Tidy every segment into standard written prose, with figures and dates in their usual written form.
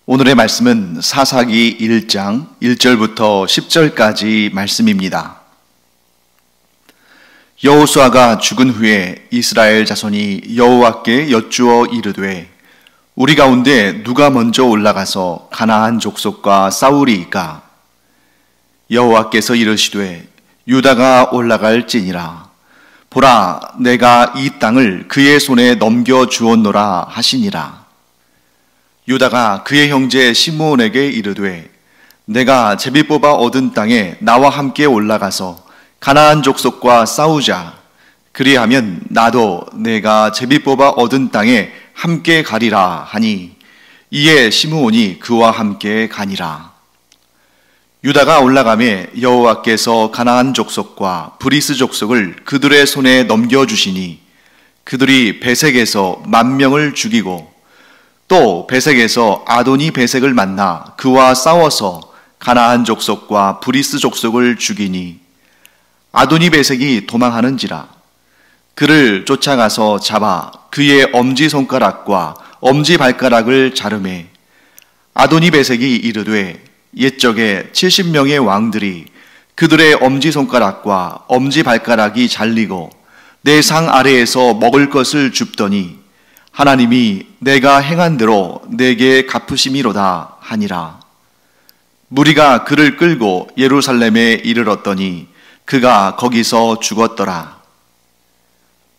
오늘의 말씀은 사사기 1장 1절부터 10절까지 말씀입니다. 여호수아가 죽은 후에 이스라엘 자손이 여호와께 여쭈어 이르되 우리 가운데 누가 먼저 올라가서 가나안 족속과 싸우리이까? 여호와께서 이르시되 유다가 올라갈지니라. 보라, 내가 이 땅을 그의 손에 넘겨 주었노라 하시니라. 유다가 그의 형제 시므온에게 이르되 내가 제비 뽑아 얻은 땅에 나와 함께 올라가서 가나안 족속과 싸우자. 그리하면 나도 내가 제비 뽑아 얻은 땅에 함께 가리라 하니 이에 시므온이 그와 함께 가니라. 유다가 올라가매 여호와께서 가나안 족속과 브리스 족속을 그들의 손에 넘겨주시니 그들이 베색에서 10,000명을 죽이고 또 베색에서 아도니 베색을 만나 그와 싸워서 가나안 족속과 브리스 족속을 죽이니 아도니 베색이 도망하는지라. 그를 쫓아가서 잡아 그의 엄지손가락과 엄지발가락을 자르매 아도니 베색이 이르되 옛적에 70명의 왕들이 그들의 엄지손가락과 엄지발가락이 잘리고 내 상 아래에서 먹을 것을 줍더니 하나님이 내가 행한 대로 내게 갚으심이로다 하니라. 무리가 그를 끌고 예루살렘에 이르렀더니 그가 거기서 죽었더라.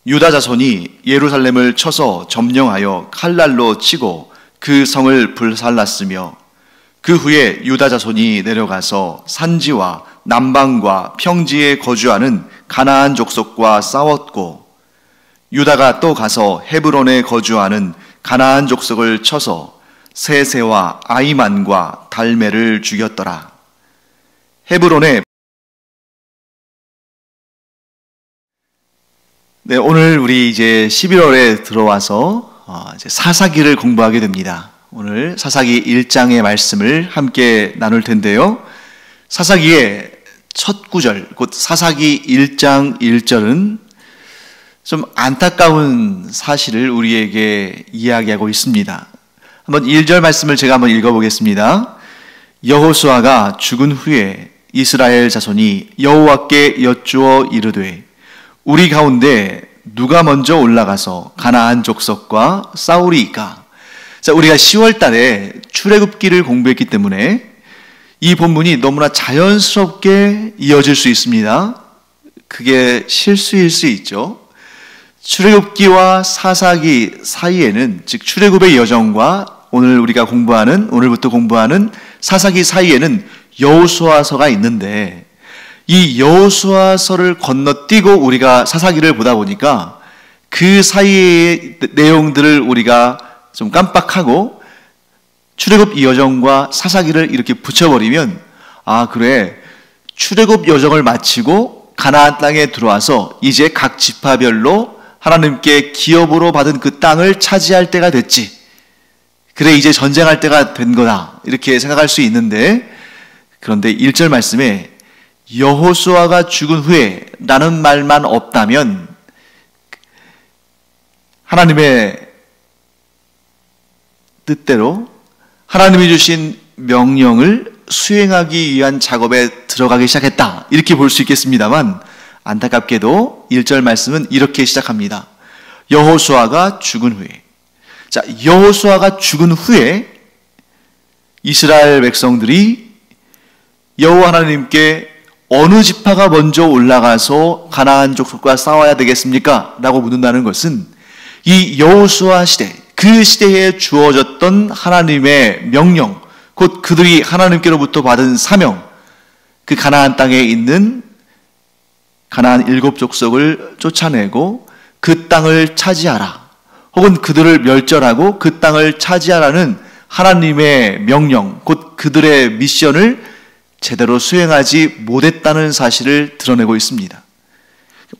유다 자손이 예루살렘을 쳐서 점령하여 칼날로 치고 그 성을 불살랐으며 그 후에 유다 자손이 내려가서 산지와 남방과 평지에 거주하는 가나안 족속과 싸웠고 유다가 또 가서 헤브론에 거주하는 가나안 족속을 쳐서 세세와 아이만과 달메를 죽였더라. 헤브론에 오늘 우리 이제 11월에 들어와서 이제 사사기를 공부하게 됩니다. 오늘 사사기 1장의 말씀을 함께 나눌 텐데요. 사사기의 첫 구절, 곧 사사기 1장 1절은 좀 안타까운 사실을 우리에게 이야기하고 있습니다. 한번 1절 말씀을 제가 한번 읽어보겠습니다. 여호수아가 죽은 후에 이스라엘 자손이 여호와께 여쭈어 이르되 우리 가운데 누가 먼저 올라가서 가나안 족속과 싸우리이까? 자, 우리가 10월 달에 출애굽기를 공부했기 때문에 이 본문이 너무나 자연스럽게 이어질 수 있습니다. 그게 실수일 수 있죠. 출애굽기와 사사기 사이에는, 즉 출애굽의 여정과 오늘부터 공부하는 사사기 사이에는 여호수아서가 있는데 이 여호수아서를 건너뛰고 우리가 사사기를 보다 보니까 그 사이의 내용들을 우리가 좀 깜빡하고 출애굽 여정과 사사기를 이렇게 붙여버리면 그래, 출애굽 여정을 마치고 가나안 땅에 들어와서 이제 각 지파별로 하나님께 기업으로 받은 그 땅을 차지할 때가 됐지. 그래, 이제 전쟁할 때가 된 거다. 이렇게 생각할 수 있는데, 그런데 1절 말씀에 여호수아가 죽은 후에 라는 말만 없다면 하나님의 뜻대로 하나님이 주신 명령을 수행하기 위한 작업에 들어가기 시작했다. 이렇게 볼 수 있겠습니다만 안타깝게도 1절 말씀은 이렇게 시작합니다. 여호수아가 죽은 후에. 자, 여호수아가 죽은 후에 이스라엘 백성들이 여호와 하나님께 어느 지파가 먼저 올라가서 가나안 족속과 싸워야 되겠습니까? 라고 묻는다는 것은 이 여호수아 시대, 그 시대에 주어졌던 하나님의 명령, 곧 그들이 하나님께로부터 받은 사명, 그 가나안 땅에 있는 가나안 7족속을 쫓아내고 그 땅을 차지하라, 혹은 그들을 멸절하고 그 땅을 차지하라는 하나님의 명령, 곧 그들의 미션을 제대로 수행하지 못했다는 사실을 드러내고 있습니다.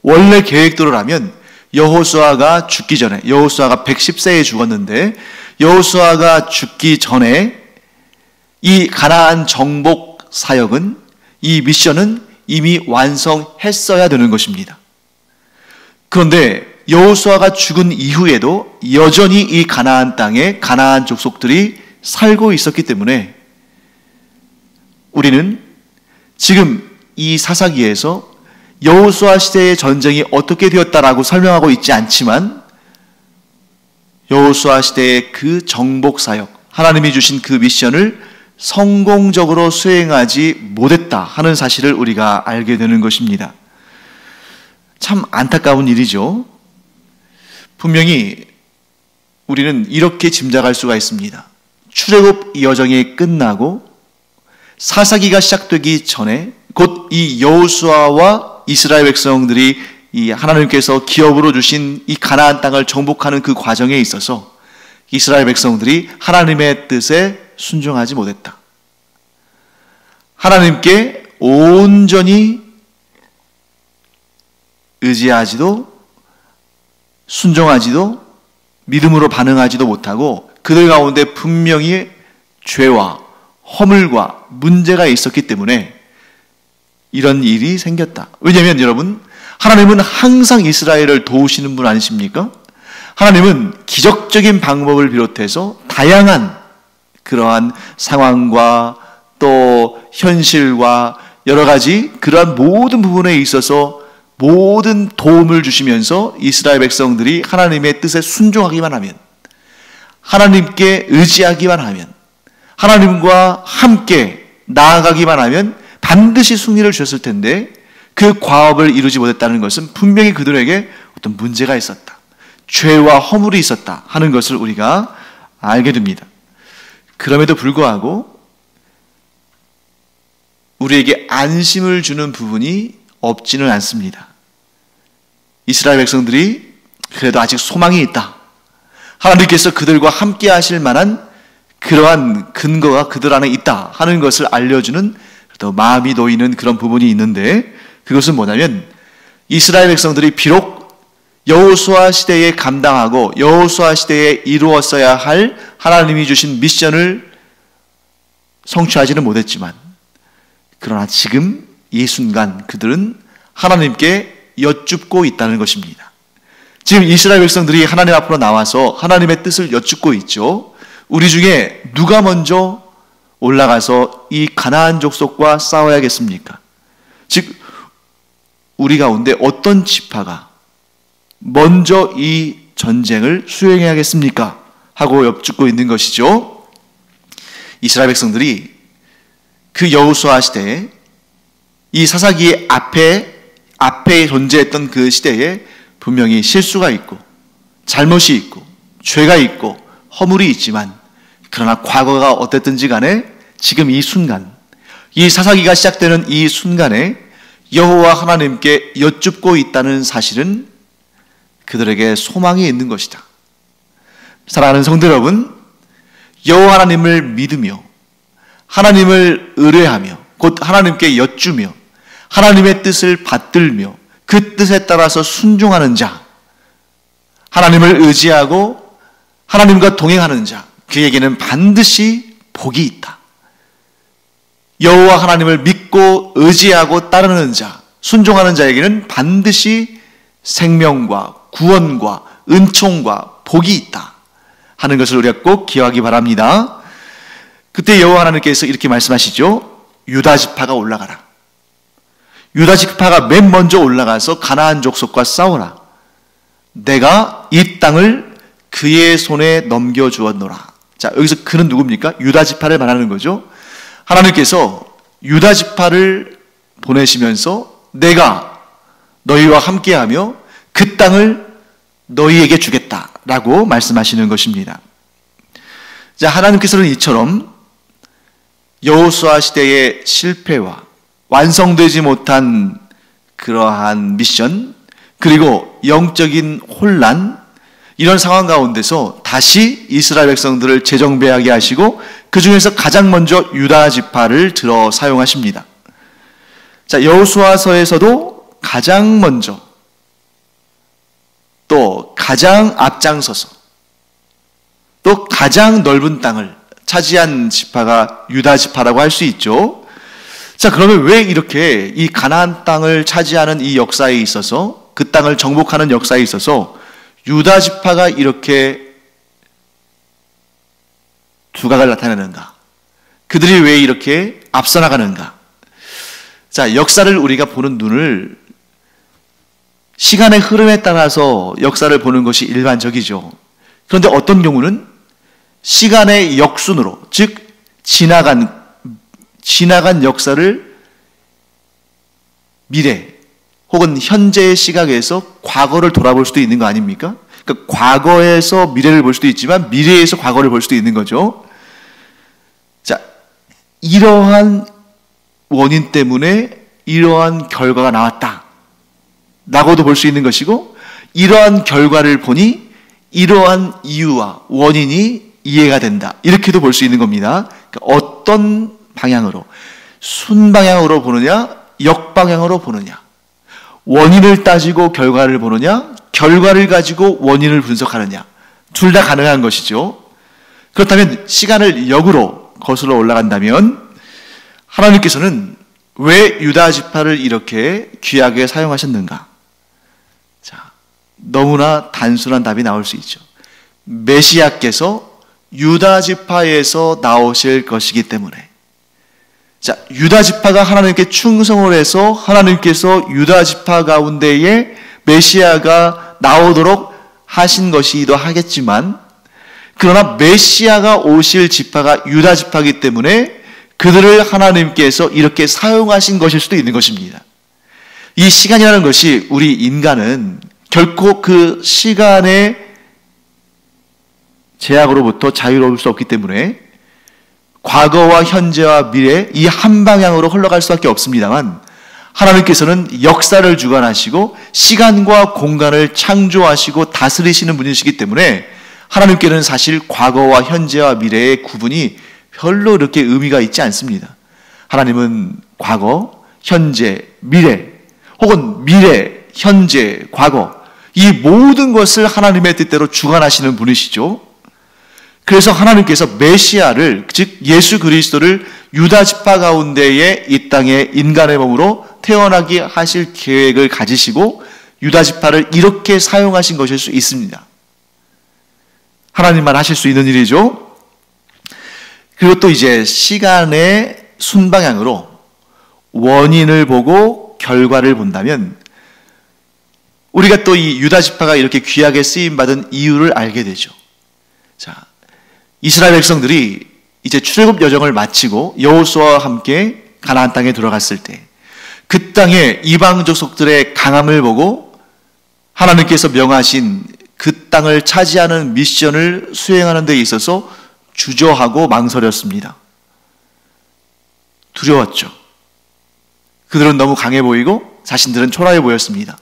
원래 계획대로라면 여호수아가 죽기 전에, 여호수아가 110세에 죽었는데 여호수아가 죽기 전에 이 가나안 정복 사역은, 이 미션은 이미 완성했어야 되는 것입니다. 그런데 여호수아가 죽은 이후에도 여전히 이 가나안 땅에 가나안 족속들이 살고 있었기 때문에 우리는 지금 이 사사기에서 여호수아 시대의 전쟁이 어떻게 되었다라고 설명하고 있지 않지만 여호수아 시대의 그 정복 사역, 하나님이 주신 그 미션을 성공적으로 수행하지 못했다 하는 사실을 우리가 알게 되는 것입니다. 참 안타까운 일이죠. 분명히 우리는 이렇게 짐작할 수가 있습니다. 출애굽 여정이 끝나고 사사기가 시작되기 전에 곧 이 여호수아와 이스라엘 백성들이 이 하나님께서 기업으로 주신 이 가나안 땅을 정복하는 그 과정에 있어서 이스라엘 백성들이 하나님의 뜻에 순종하지 못했다. 하나님께 온전히 의지하지도 순종하지도 믿음으로 반응하지도 못하고 그들 가운데 분명히 죄와 허물과 문제가 있었기 때문에 이런 일이 생겼다. 왜냐하면 여러분, 하나님은 항상 이스라엘을 도우시는 분 아니십니까? 하나님은 기적적인 방법을 비롯해서 다양한 그러한 상황과 또 현실과 여러 가지 그러한 모든 부분에 있어서 모든 도움을 주시면서 이스라엘 백성들이 하나님의 뜻에 순종하기만 하면, 하나님께 의지하기만 하면, 하나님과 함께 나아가기만 하면 반드시 승리를 주셨을 텐데 그 과업을 이루지 못했다는 것은 분명히 그들에게 어떤 문제가 있었다. 죄와 허물이 있었다 하는 것을 우리가 알게 됩니다. 그럼에도 불구하고 우리에게 안심을 주는 부분이 없지는 않습니다. 이스라엘 백성들이 그래도 아직 소망이 있다. 하나님께서 그들과 함께 하실 만한 그러한 근거가 그들 안에 있다 하는 것을 알려주는 또 마음이 놓이는 그런 부분이 있는데, 그것은 뭐냐면 이스라엘 백성들이 비록 여호수아 시대에 감당하고 여호수아 시대에 이루었어야 할 하나님이 주신 미션을 성취하지는 못했지만, 그러나 지금 이 순간 그들은 하나님께 여쭙고 있다는 것입니다. 지금 이스라엘 백성들이 하나님 앞으로 나와서 하나님의 뜻을 여쭙고 있죠. 우리 중에 누가 먼저 올라가서 이 가나안 족속과 싸워야겠습니까? 즉 우리 가운데 어떤 지파가 먼저 이 전쟁을 수행해야겠습니까? 하고 여쭙고 있는 것이죠. 이스라엘 백성들이 그 여호수아 시대에 이 사사기의 앞에 존재했던 그 시대에 분명히 실수가 있고 잘못이 있고 죄가 있고 허물이 있지만, 그러나 과거가 어땠든지 간에 지금 이 순간, 이 사사기가 시작되는 이 순간에 여호와 하나님께 여쭙고 있다는 사실은 그들에게 소망이 있는 것이다. 사랑하는 성도 여러분, 여호와 하나님을 믿으며 하나님을 의뢰하며 곧 하나님께 여쭈며 하나님의 뜻을 받들며 그 뜻에 따라서 순종하는 자, 하나님을 의지하고 하나님과 동행하는 자, 그에게는 반드시 복이 있다. 여호와 하나님을 믿고 의지하고 따르는 자, 순종하는 자에게는 반드시 생명과 구원과 은총과 복이 있다 하는 것을 우리가 꼭 기억하기 바랍니다. 그때 여호와 하나님께서 이렇게 말씀하시죠. 유다 지파가 올라가라. 유다 지파가 맨 먼저 올라가서 가나안 족속과 싸우라. 내가 이 땅을 그의 손에 넘겨주었노라. 자, 여기서 그는 누굽니까? 유다 지파를 말하는 거죠. 하나님께서 유다 지파를 보내시면서 내가 너희와 함께하며 그 땅을 너희에게 주겠다라고 말씀하시는 것입니다. 자, 하나님께서는 이처럼 여호수아 시대의 실패와 완성되지 못한 그러한 미션, 그리고 영적인 혼란, 이런 상황 가운데서 다시 이스라엘 백성들을 재정비하게 하시고 그 중에서 가장 먼저 유다 지파를 들어 사용하십니다. 자, 여호수아서에서도 가장 먼저 또 가장 앞장서서 또 가장 넓은 땅을 차지한 지파가 유다 지파라고 할 수 있죠. 자, 그러면 왜 이렇게 이 가나안 땅을 차지하는 이 역사에 있어서, 그 땅을 정복하는 역사에 있어서 유다 지파가 이렇게 두각을 나타내는가? 그들이 왜 이렇게 앞서 나가는가? 자, 역사를 우리가 보는 눈을 시간의 흐름에 따라서 역사를 보는 것이 일반적이죠. 그런데 어떤 경우는 시간의 역순으로, 즉 지나간 역사를 미래 혹은 현재의 시각에서 과거를 돌아볼 수도 있는 거 아닙니까? 그러니까 과거에서 미래를 볼 수도 있지만 미래에서 과거를 볼 수도 있는 거죠. 자, 이러한 원인 때문에 이러한 결과가 나왔다 라고도 볼 수 있는 것이고, 이러한 결과를 보니 이러한 이유와 원인이 이해가 된다, 이렇게도 볼 수 있는 겁니다. 그러니까 어떤 방향으로, 순방향으로 보느냐 역방향으로 보느냐, 원인을 따지고 결과를 보느냐 결과를 가지고 원인을 분석하느냐, 둘 다 가능한 것이죠. 그렇다면 시간을 역으로 거슬러 올라간다면 하나님께서는 왜 유다 지파를 이렇게 귀하게 사용하셨는가? 자, 너무나 단순한 답이 나올 수 있죠. 메시아께서 유다 지파에서 나오실 것이기 때문에. 자, 유다 지파가 하나님께 충성을 해서 하나님께서 유다 지파 가운데에 메시아가 나오도록 하신 것이기도 하겠지만, 그러나 메시아가 오실 지파가 유다 지파이기 때문에 그들을 하나님께서 이렇게 사용하신 것일 수도 있는 것입니다. 이 시간이라는 것이, 우리 인간은 결코 그 시간의 제약으로부터 자유로울 수 없기 때문에 과거와 현재와 미래 이 한 방향으로 흘러갈 수밖에 없습니다만, 하나님께서는 역사를 주관하시고 시간과 공간을 창조하시고 다스리시는 분이시기 때문에 하나님께는 사실 과거와 현재와 미래의 구분이 별로 그렇게 의미가 있지 않습니다. 하나님은 과거, 현재, 미래, 혹은 미래, 현재, 과거, 이 모든 것을 하나님의 뜻대로 주관하시는 분이시죠. 그래서 하나님께서 메시아를, 즉 예수 그리스도를 유다 지파 가운데에 이 땅에 인간의 몸으로 태어나게 하실 계획을 가지시고 유다 지파를 이렇게 사용하신 것일 수 있습니다. 하나님만 하실 수 있는 일이죠. 그리고 또 이제 시간의 순방향으로 원인을 보고 결과를 본다면 우리가 또 이 유다 지파가 이렇게 귀하게 쓰임 받은 이유를 알게 되죠. 자, 이스라엘 백성들이 이제 출애굽 여정을 마치고 여호수아와 함께 가나안 땅에 들어갔을 때 그 땅의 이방 족속들의 강함을 보고 하나님께서 명하신 그 땅을 차지하는 미션을 수행하는 데 있어서 주저하고 망설였습니다. 두려웠죠. 그들은 너무 강해 보이고 자신들은 초라해 보였습니다.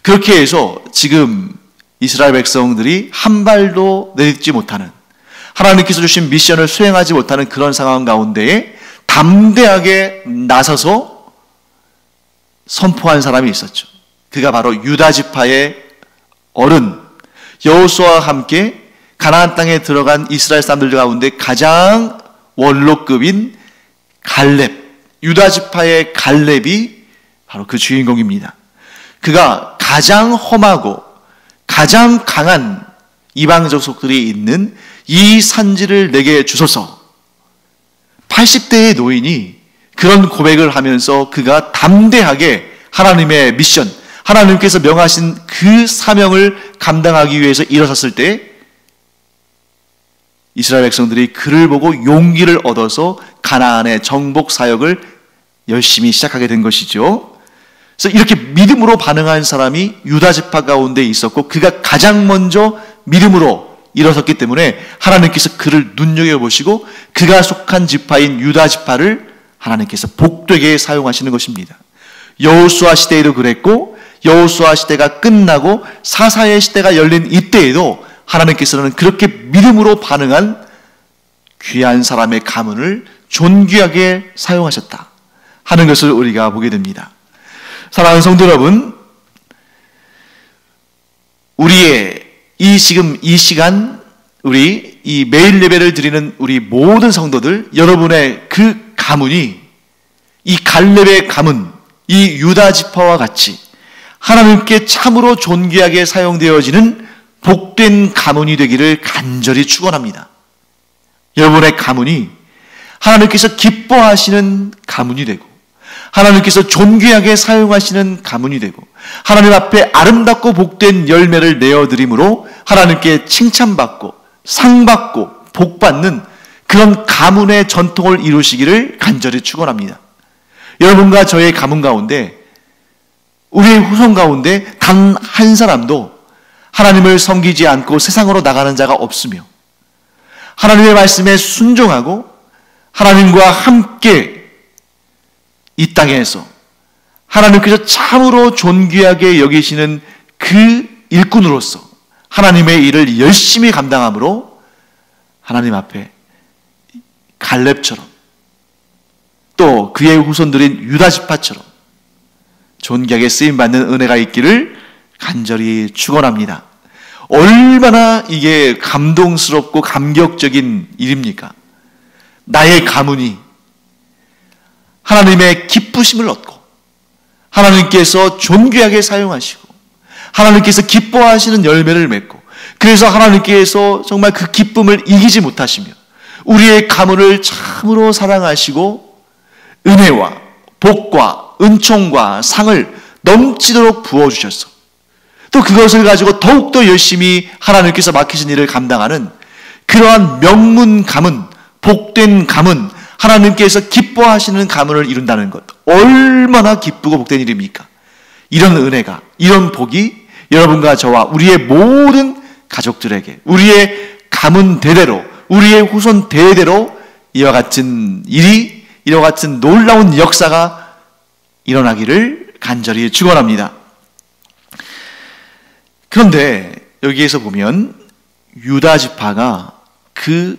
그렇게 해서 지금 이스라엘 백성들이 한 발도 내딛지 못하는, 하나님께서 주신 미션을 수행하지 못하는 그런 상황 가운데에 담대하게 나서서 선포한 사람이 있었죠. 그가 바로 유다 지파의 어른 여호수아와 함께 가나안 땅에 들어간 이스라엘 사람들 가운데 가장 원로급인 갈렙, 유다 지파의 갈렙이 바로 그 주인공입니다. 그가 가장 험하고 가장 강한 이방 족속들이 있는 이 산지를 내게 주소서. 80대의 노인이 그런 고백을 하면서 그가 담대하게 하나님의 미션, 하나님께서 명하신 그 사명을 감당하기 위해서 일어섰을 때 이스라엘 백성들이 그를 보고 용기를 얻어서 가나안의 정복 사역을 열심히 시작하게 된 것이죠. 그래서 이렇게 믿음으로 반응한 사람이 유다 지파 가운데 있었고 그가 가장 먼저 믿음으로 일어섰기 때문에 하나님께서 그를 눈여겨보시고 그가 속한 지파인 유다 지파를 하나님께서 복되게 사용하시는 것입니다. 여호수아 시대에도 그랬고 여호수아 시대가 끝나고 사사의 시대가 열린 이때에도 하나님께서는 그렇게 믿음으로 반응한 귀한 사람의 가문을 존귀하게 사용하셨다 하는 것을 우리가 보게 됩니다. 사랑하는 성도 여러분, 우리의 지금 이 시간 우리 이 매일 예배를 드리는 우리 모든 성도들, 여러분의 그 가문이 이 갈렙의 가문, 이 유다 지파와 같이 하나님께 참으로 존귀하게 사용되어지는 복된 가문이 되기를 간절히 축원합니다. 여러분의 가문이 하나님께서 기뻐하시는 가문이 되고, 하나님께서 존귀하게 사용하시는 가문이 되고, 하나님 앞에 아름답고 복된 열매를 내어드림으로 하나님께 칭찬받고 상받고 복받는 그런 가문의 전통을 이루시기를 간절히 축원합니다. 여러분과 저의 가문 가운데, 우리의 후손 가운데 단 한 사람도 하나님을 섬기지 않고 세상으로 나가는 자가 없으며, 하나님의 말씀에 순종하고 하나님과 함께 이 땅에서 하나님께서 참으로 존귀하게 여기시는 그 일꾼으로서 하나님의 일을 열심히 감당함으로 하나님 앞에 갈렙처럼, 또 그의 후손들인 유다 지파처럼 존귀하게 쓰임받는 은혜가 있기를 간절히 축원합니다. 얼마나 이게 감동스럽고 감격적인 일입니까? 나의 가문이 하나님의 기쁘심을 얻고, 하나님께서 존귀하게 사용하시고, 하나님께서 기뻐하시는 열매를 맺고, 그래서 하나님께서 정말 그 기쁨을 이기지 못하시며 우리의 가문을 참으로 사랑하시고 은혜와 복과 은총과 상을 넘치도록 부어주셔서, 또 그것을 가지고 더욱더 열심히 하나님께서 맡기신 일을 감당하는 그러한 명문 가문, 복된 가문, 하나님께서 기뻐하시는 가문을 이룬다는 것, 얼마나 기쁘고 복된 일입니까? 이런 은혜가, 이런 복이 여러분과 저와 우리의 모든 가족들에게, 우리의 가문 대대로, 우리의 후손 대대로 이와 같은 일이, 이와 같은 놀라운 역사가 일어나기를 간절히 축원합니다. 그런데 여기에서 보면 유다 지파가 그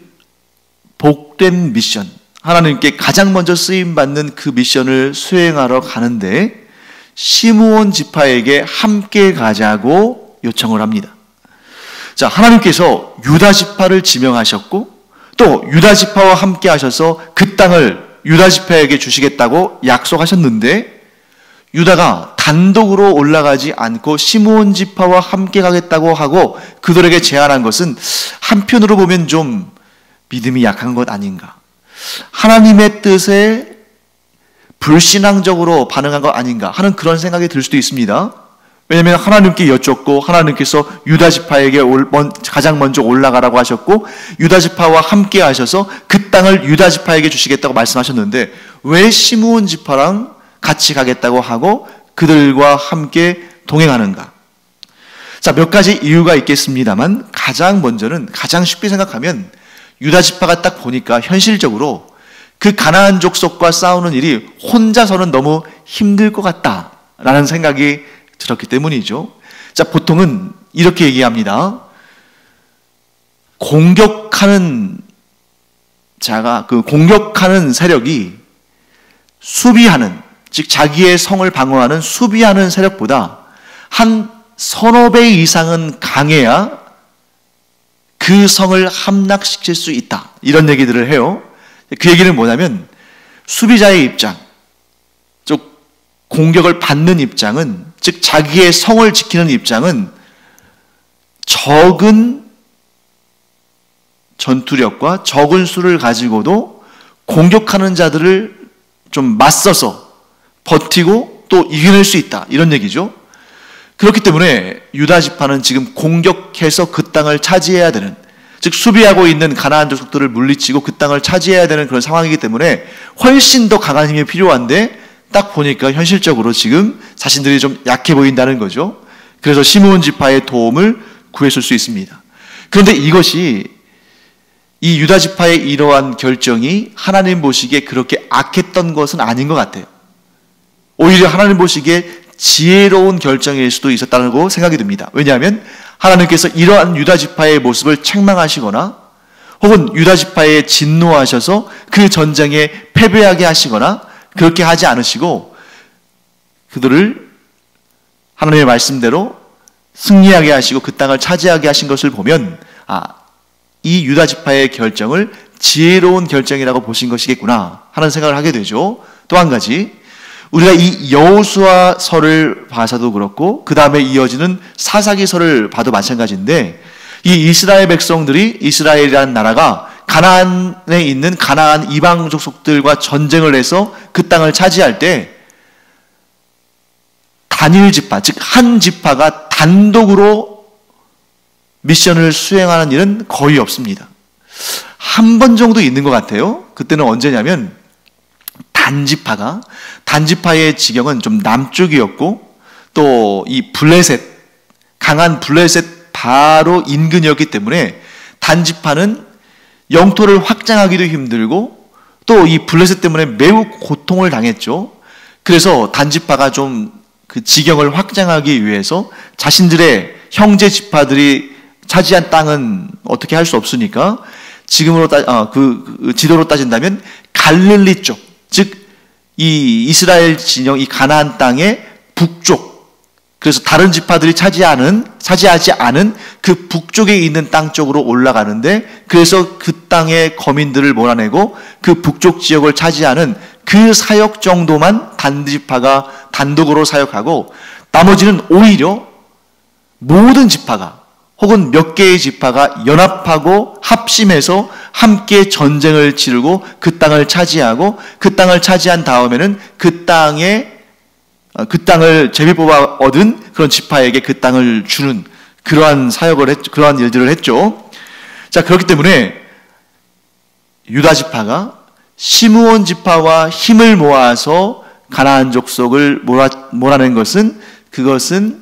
복된 미션, 하나님께 가장 먼저 쓰임받는 그 미션을 수행하러 가는데 시므온 지파에게 함께 가자고 요청을 합니다. 자, 하나님께서 유다 지파를 지명하셨고, 또 유다 지파와 함께 하셔서 그 땅을 유다 지파에게 주시겠다고 약속하셨는데, 유다가 단독으로 올라가지 않고 시므온 지파와 함께 가겠다고 하고 그들에게 제안한 것은 한편으로 보면 좀 믿음이 약한 것 아닌가, 하나님의 뜻에 불신앙적으로 반응한 것 아닌가 하는 그런 생각이 들 수도 있습니다. 왜냐하면 하나님께 여쭙고 하나님께서 유다 지파에게 가장 먼저 올라가라고 하셨고 유다 지파와 함께 하셔서 그 땅을 유다 지파에게 주시겠다고 말씀하셨는데 왜 시므온 지파랑 같이 가겠다고 하고 그들과 함께 동행하는가? 자, 몇 가지 이유가 있겠습니다만 가장 먼저는, 가장 쉽게 생각하면 유다 지파가 딱 보니까 현실적으로 그 가나안 족속과 싸우는 일이 혼자서는 너무 힘들 것 같다라는 생각이 들었기 때문이죠. 자, 보통은 이렇게 얘기합니다. 공격하는 자가, 그 공격하는 세력이 수비하는, 즉 자기의 성을 방어하는 수비하는 세력보다 한 서너 배 이상은 강해야 그 성을 함락시킬 수 있다, 이런 얘기들을 해요. 그 얘기는 뭐냐면 수비자의 입장, 즉 공격을 받는 입장은, 즉 자기의 성을 지키는 입장은 적은 전투력과 적은 수를 가지고도 공격하는 자들을 좀 맞서서 버티고 또 이겨낼 수 있다, 이런 얘기죠. 그렇기 때문에 유다 지파는 지금 공격해서 그 땅을 차지해야 되는, 즉 수비하고 있는 가나안 족속들을 물리치고 그 땅을 차지해야 되는 그런 상황이기 때문에 훨씬 더 강한 힘이 필요한데 딱 보니까 현실적으로 지금 자신들이 좀 약해 보인다는 거죠. 그래서 시므온 지파의 도움을 구했을 수 있습니다. 그런데 이것이, 이 유다 지파의 이러한 결정이 하나님 보시기에 그렇게 악했던 것은 아닌 것 같아요. 오히려 하나님 보시기에 지혜로운 결정일 수도 있었다고 생각이 듭니다. 왜냐하면 하나님께서 이러한 유다 지파의 모습을 책망하시거나 혹은 유다 지파에 진노하셔서 그 전쟁에 패배하게 하시거나 그렇게 하지 않으시고 그들을 하나님의 말씀대로 승리하게 하시고 그 땅을 차지하게 하신 것을 보면, 이 유다 지파의 결정을 지혜로운 결정이라고 보신 것이겠구나 하는 생각을 하게 되죠. 또 한 가지, 우리가 이 여호수아서를 봐서도 그렇고 그 다음에 이어지는 사사기서를 봐도 마찬가지인데, 이 이스라엘 백성들이, 이스라엘이라는 나라가 가나안에 있는 가나안 이방 족속들과 전쟁을 해서 그 땅을 차지할 때 단일 지파, 즉 한 지파가 단독으로 미션을 수행하는 일은 거의 없습니다. 한 번 정도 있는 것 같아요. 그때는 언제냐면 단지파의 지경은 좀 남쪽이었고 또 이 블레셋, 강한 블레셋 바로 인근이었기 때문에 단지파는 영토를 확장하기도 힘들고 또 이 블레셋 때문에 매우 고통을 당했죠. 그래서 단지파가 좀 그 지경을 확장하기 위해서 자신들의 형제 지파들이 차지한 땅은 어떻게 할 수 없으니까 지금으로 그 지도로 따진다면 갈릴리 쪽, 즉 이 이스라엘 진영, 이 가나안 땅의 북쪽, 그래서 다른 지파들이 차지하지 않은 그 북쪽에 있는 땅 쪽으로 올라가는데, 그래서 그 땅의 거민들을 몰아내고 그 북쪽 지역을 차지하는 그 사역 정도만 단지파가 단독으로 사역하고, 나머지는 오히려 모든 지파가 혹은 몇 개의 지파가 연합하고 합심해서 함께 전쟁을 치르고 그 땅을 차지하고, 그 땅을 차지한 다음에는 그 땅을 제비 뽑아 얻은 그런 지파에게 그 땅을 주는 그러한 그러한 일들을 했죠. 자, 그렇기 때문에 유다 지파가 시므온 지파와 힘을 모아서 가나안 족속을 몰아낸 것은, 그것은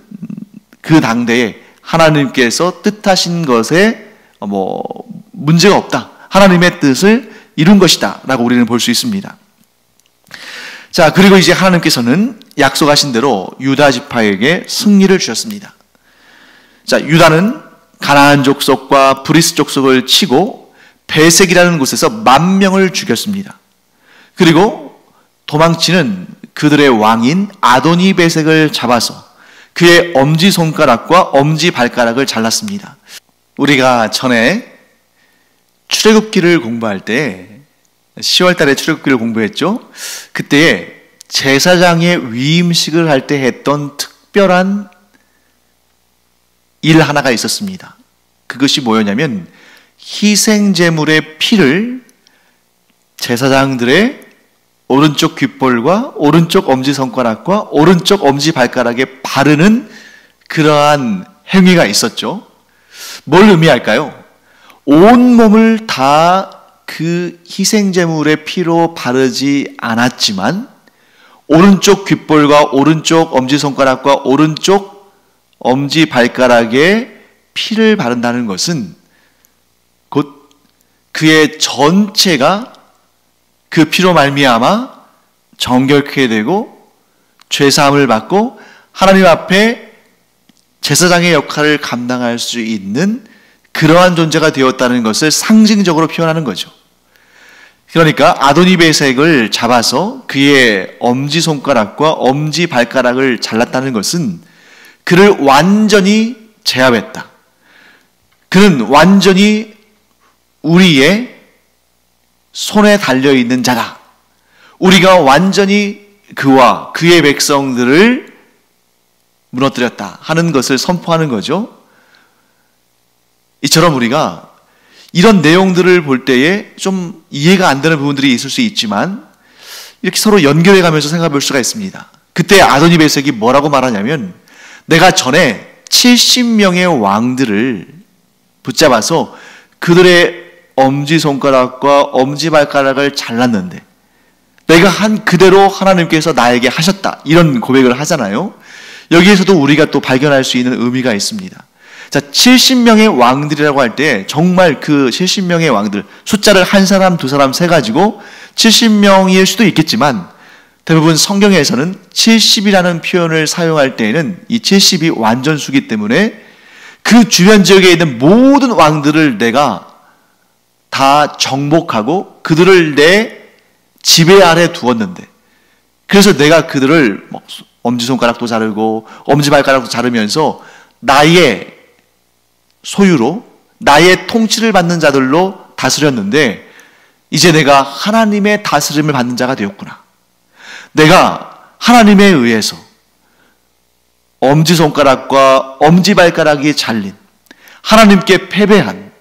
그 당대에 하나님께서 뜻하신 것에 문제가 없다, 하나님의 뜻을 이룬 것이다 라고 우리는 볼 수 있습니다. 자, 그리고 이제 하나님께서는 약속하신 대로 유다 지파에게 승리를 주셨습니다. 자, 유다는 가나안 족속과 브리스 족속을 치고 베색이라는 곳에서 10,000명을 죽였습니다. 그리고 도망치는 그들의 왕인 아도니 베색을 잡아서 그의 엄지손가락과 엄지발가락을 잘랐습니다. 우리가 전에 출애굽기를 공부할 때 10월 달에 출애굽기를 공부했죠. 그때에 제사장의 위임식을 할 때 했던 특별한 일 하나가 있었습니다. 그것이 뭐였냐면 희생제물의 피를 제사장들의 오른쪽 귓볼과 오른쪽 엄지손가락과 오른쪽 엄지발가락에 바르는 그러한 행위가 있었죠. 뭘 의미할까요? 온 몸을 다 그 희생제물의 피로 바르지 않았지만 오른쪽 귓볼과 오른쪽 엄지손가락과 오른쪽 엄지발가락에 피를 바른다는 것은 곧 그의 전체가 그 피로 말미암아 정결케 되고 죄사함을 받고 하나님 앞에 제사장의 역할을 감당할 수 있는 그러한 존재가 되었다는 것을 상징적으로 표현하는 거죠. 그러니까 아도니베색을 잡아서 그의 엄지손가락과 엄지발가락을 잘랐다는 것은 그를 완전히 제압했다. 그는 완전히 우리의 손에 달려있는 자다. 우리가 완전히 그와 그의 백성들을 무너뜨렸다 하는 것을 선포하는 거죠. 이처럼 우리가 이런 내용들을 볼 때에 좀 이해가 안 되는 부분들이 있을 수 있지만 이렇게 서로 연결해 가면서 생각해 볼 수가 있습니다. 그때 아도니베색이 뭐라고 말하냐면, 내가 전에 70명의 왕들을 붙잡아서 그들의 엄지손가락과 엄지발가락을 잘랐는데 내가 한 그대로 하나님께서 나에게 하셨다, 이런 고백을 하잖아요. 여기에서도 우리가 또 발견할 수 있는 의미가 있습니다. 자, 70명의 왕들이라고 할 때 정말 그 70명의 왕들, 숫자를 한 사람, 두 사람 세가지고 70명일 수도 있겠지만 대부분 성경에서는 70이라는 표현을 사용할 때에는 이 70이 완전수기 때문에 그 주변 지역에 있는 모든 왕들을 내가 다 정복하고 그들을 내 지배 아래 두었는데, 그래서 내가 그들을 엄지손가락도 자르고 엄지발가락도 자르면서 나의 소유로, 나의 통치를 받는 자들로 다스렸는데 이제 내가 하나님의 다스림을 받는 자가 되었구나. 내가 하나님에 의해서 엄지손가락과 엄지발가락이 잘린, 하나님께 패배한,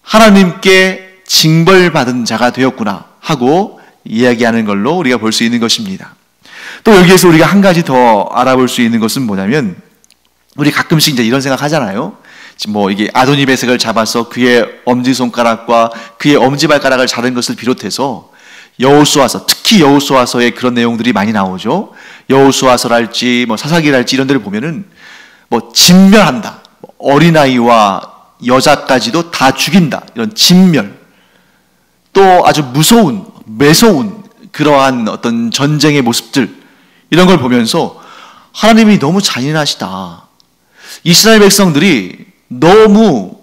하나님께 징벌받은 자가 되었구나 하고 이야기하는 걸로 우리가 볼 수 있는 것입니다. 또 여기에서 우리가 한 가지 더 알아볼 수 있는 것은 뭐냐면, 우리 가끔씩 이제 이런 생각 하잖아요. 이게 아도니베섹을 잡아서 그의 엄지손가락과 그의 엄지발가락을 자른 것을 비롯해서 여호수아서, 특히 여호수아서에 그런 내용들이 많이 나오죠. 여호수아서랄지 사사기랄지 이런 데를 보면은 진멸한다, 어린아이와 여자까지도 다 죽인다, 이런 진멸, 또 아주 무서운, 매서운 그러한 어떤 전쟁의 모습들, 이런 걸 보면서 하나님이 너무 잔인하시다, 이스라엘 백성들이 너무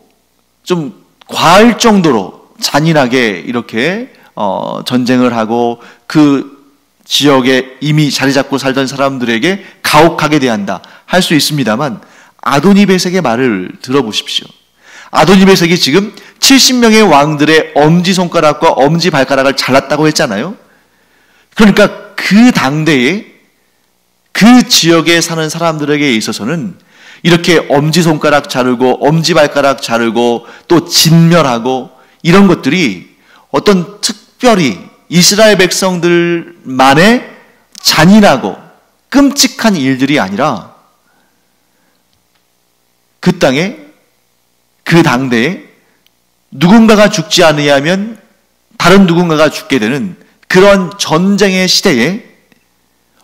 좀 과할 정도로 잔인하게 이렇게 전쟁을 하고 그 지역에 이미 자리 잡고 살던 사람들에게 가혹하게 대한다 할 수 있습니다만, 아도니베섹의 말을 들어보십시오. 아도니베섹이 지금 70명의 왕들의 엄지손가락과 엄지발가락을 잘랐다고 했잖아요. 그러니까 그 당대에 그 지역에 사는 사람들에게 있어서는 이렇게 엄지손가락 자르고 엄지발가락 자르고 또 진멸하고 이런 것들이 어떤 특별히 이스라엘 백성들만의 잔인하고 끔찍한 일들이 아니라 그 땅에, 그 당대에 누군가가 죽지 않으면 다른 누군가가 죽게 되는 그런 전쟁의 시대에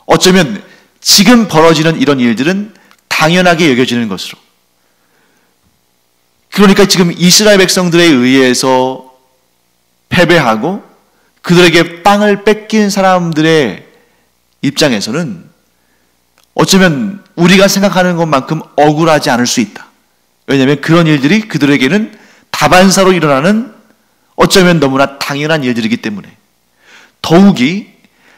어쩌면 지금 벌어지는 이런 일들은 당연하게 여겨지는 것으로, 그러니까 지금 이스라엘 백성들에 의해서 패배하고 그들에게 땅을 뺏긴 사람들의 입장에서는 어쩌면 우리가 생각하는 것만큼 억울하지 않을 수 있다. 왜냐하면 그런 일들이 그들에게는 다반사로 일어나는 어쩌면 너무나 당연한 일들이기 때문에. 더욱이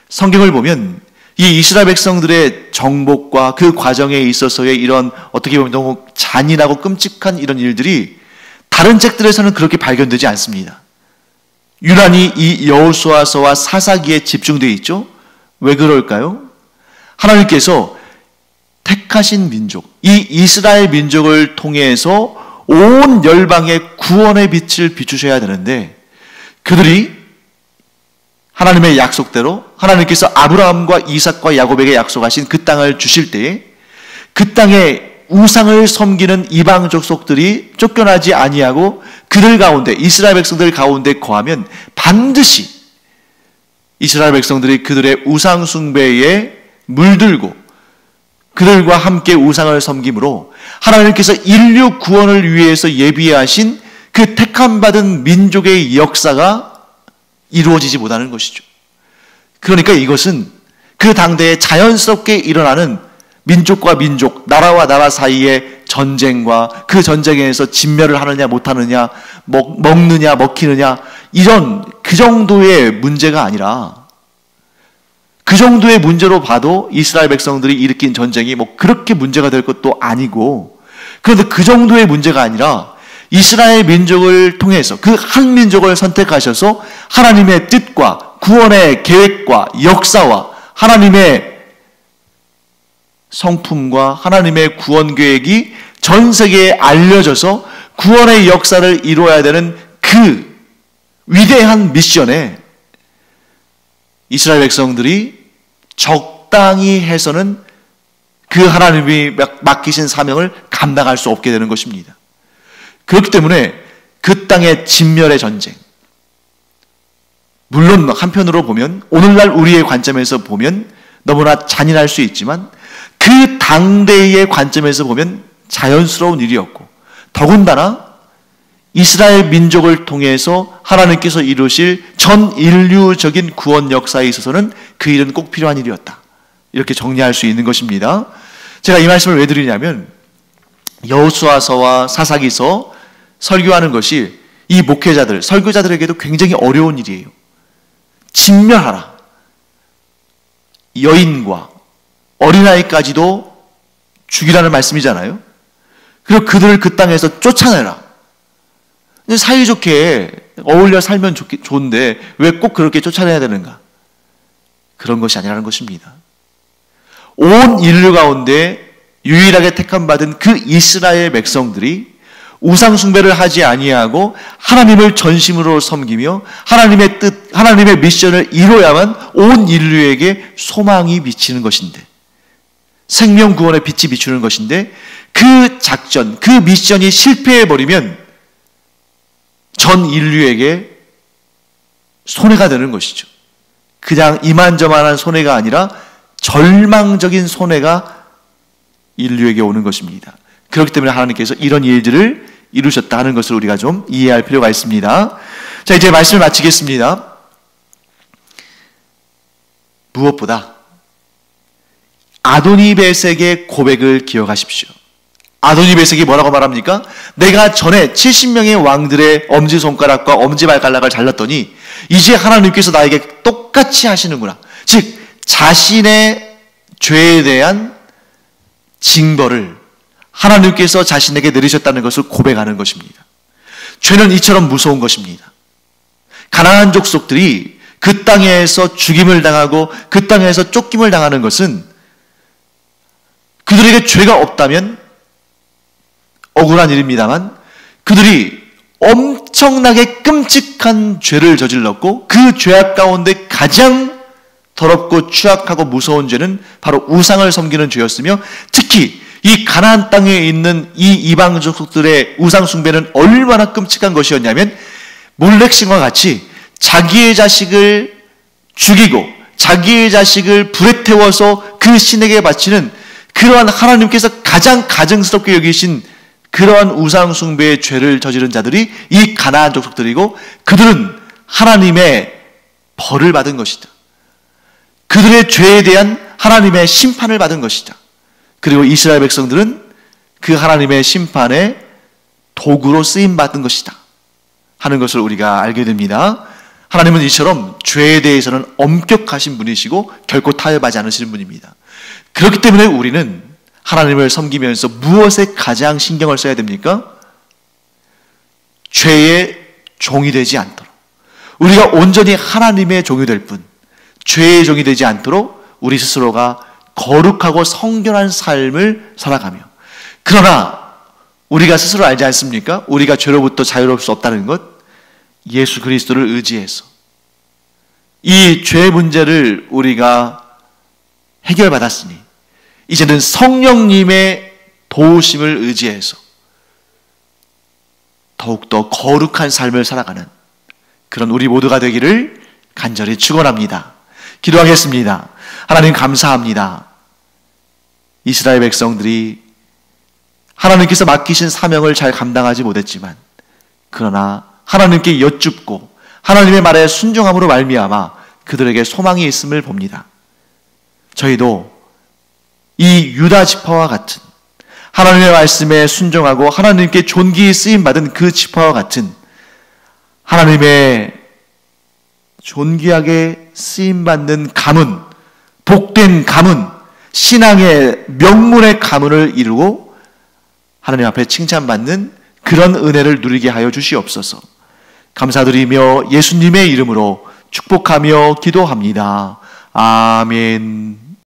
성경을 보면 이 이스라엘 백성들의 정복과 그 과정에 있어서의 이런 어떻게 보면 너무 잔인하고 끔찍한 이런 일들이 다른 책들에서는 그렇게 발견되지 않습니다. 유난히 이 여호수아서와 사사기에 집중되어 있죠. 왜 그럴까요? 하나님께서 택하신 민족, 이 이스라엘 민족을 통해서 온 열방에 구원의 빛을 비추셔야 되는데, 그들이 하나님의 약속대로 하나님께서 아브라함과 이삭과 야곱에게 약속하신 그 땅을 주실 때에 그 땅에 우상을 섬기는 이방 족속들이 쫓겨나지 아니하고 그들 가운데, 이스라엘 백성들 가운데 거하면 반드시 이스라엘 백성들이 그들의 우상 숭배에 물들고 그들과 함께 우상을 섬김으로 하나님께서 인류 구원을 위해서 예비하신 그 택함받은 민족의 역사가 이루어지지 못하는 것이죠. 그러니까 이것은 그 당대에 자연스럽게 일어나는 민족과 민족, 나라와 나라 사이의 전쟁과 그 전쟁에서 진멸을 하느냐 못하느냐, 먹느냐 먹히느냐, 이런 그 정도의 문제가 아니라, 그 정도의 문제로 봐도 이스라엘 백성들이 일으킨 전쟁이 그렇게 문제가 될 것도 아니고, 그런데 그 정도의 문제가 아니라 이스라엘 민족을 통해서 그 한 민족을 선택하셔서 하나님의 뜻과 구원의 계획과 역사와 하나님의 성품과 하나님의 구원 계획이 전 세계에 알려져서 구원의 역사를 이루어야 되는 그 위대한 미션에 이스라엘 백성들이 적당히 해서는 그 하나님이 맡기신 사명을 감당할 수 없게 되는 것입니다. 그렇기 때문에 그 땅의 진멸의 전쟁, 물론 한편으로 보면 오늘날 우리의 관점에서 보면 너무나 잔인할 수 있지만 그 당대의 관점에서 보면 자연스러운 일이었고, 더군다나 이스라엘 민족을 통해서 하나님께서 이루실 전 인류적인 구원 역사에 있어서는 그 일은 꼭 필요한 일이었다, 이렇게 정리할 수 있는 것입니다. 제가 이 말씀을 왜 드리냐면, 여호수아서와 사사기서 설교하는 것이 이 목회자들, 설교자들에게도 굉장히 어려운 일이에요. 진멸하라, 여인과 어린아이까지도 죽이라는 말씀이잖아요. 그리고 그들을 그 땅에서 쫓아내라. 사이좋게 어울려 살면 좋은데 왜 꼭 그렇게 쫓아내야 되는가? 그런 것이 아니라는 것입니다. 온 인류 가운데 유일하게 택함받은 그 이스라엘 백성들이 우상 숭배를 하지 아니하고 하나님을 전심으로 섬기며 하나님의 뜻, 하나님의 미션을 이루어야만 온 인류에게 소망이 비치는 것인데, 생명 구원의 빛이 비추는 것인데, 그 작전, 그 미션이 실패해버리면 전 인류에게 손해가 되는 것이죠. 그냥 이만저만한 손해가 아니라 절망적인 손해가 인류에게 오는 것입니다. 그렇기 때문에 하나님께서 이런 일들을 이루셨다 하는 것을 우리가 좀 이해할 필요가 있습니다. 자, 이제 말씀을 마치겠습니다. 무엇보다 아도니베섹의 고백을 기억하십시오. 아도니베섹이 뭐라고 말합니까? 내가 전에 70명의 왕들의 엄지손가락과 엄지발가락을 잘랐더니 이제 하나님께서 나에게 똑같이 하시는구나. 즉 자신의 죄에 대한 징벌을 하나님께서 자신에게 내리셨다는 것을 고백하는 것입니다. 죄는 이처럼 무서운 것입니다. 가나안 족속들이 그 땅에서 죽임을 당하고 그 땅에서 쫓김을 당하는 것은 그들에게 죄가 없다면 억울한 일입니다만, 그들이 엄청나게 끔찍한 죄를 저질렀고 그 죄악 가운데 가장 더럽고 추악하고 무서운 죄는 바로 우상을 섬기는 죄였으며, 특히 이 가나안 땅에 있는 이 이방 족속들의 우상 숭배는 얼마나 끔찍한 것이었냐면, 몰렉신과 같이 자기의 자식을 죽이고 자기의 자식을 불에 태워서 그 신에게 바치는 그러한 하나님께서 가장 가증스럽게 여기신 그러한 우상 숭배의 죄를 저지른 자들이 이 가나안 족속들이고, 그들은 하나님의 벌을 받은 것이다. 그들의 죄에 대한 하나님의 심판을 받은 것이다. 그리고 이스라엘 백성들은 그 하나님의 심판의 도구로 쓰임받은 것이다 하는 것을 우리가 알게 됩니다. 하나님은 이처럼 죄에 대해서는 엄격하신 분이시고 결코 타협하지 않으시는 분입니다. 그렇기 때문에 우리는 하나님을 섬기면서 무엇에 가장 신경을 써야 됩니까? 죄의 종이 되지 않도록, 우리가 온전히 하나님의 종이 될 뿐 죄의 종이 되지 않도록 우리 스스로가 거룩하고 성결한 삶을 살아가며, 그러나 우리가 스스로 알지 않습니까? 우리가 죄로부터 자유로울 수 없다는 것, 예수 그리스도를 의지해서 이 죄 문제를 우리가 해결받았으니 이제는 성령님의 도우심을 의지해서 더욱더 거룩한 삶을 살아가는 그런 우리 모두가 되기를 간절히 축원합니다. 기도하겠습니다. 하나님 감사합니다. 이스라엘 백성들이 하나님께서 맡기신 사명을 잘 감당하지 못했지만, 그러나 하나님께 여쭙고 하나님의 말에 순종함으로 말미암아 그들에게 소망이 있음을 봅니다. 저희도 이 유다 지파와 같은 하나님의 말씀에 순종하고 하나님께 존귀히 쓰임받은 그 지파와 같은 하나님의 존귀하게 쓰임받는 가문, 복된 가문, 신앙의 명문의 가문을 이루고 하나님 앞에 칭찬받는 그런 은혜를 누리게 하여 주시옵소서. 감사드리며 예수님의 이름으로 축복하며 기도합니다. 아멘.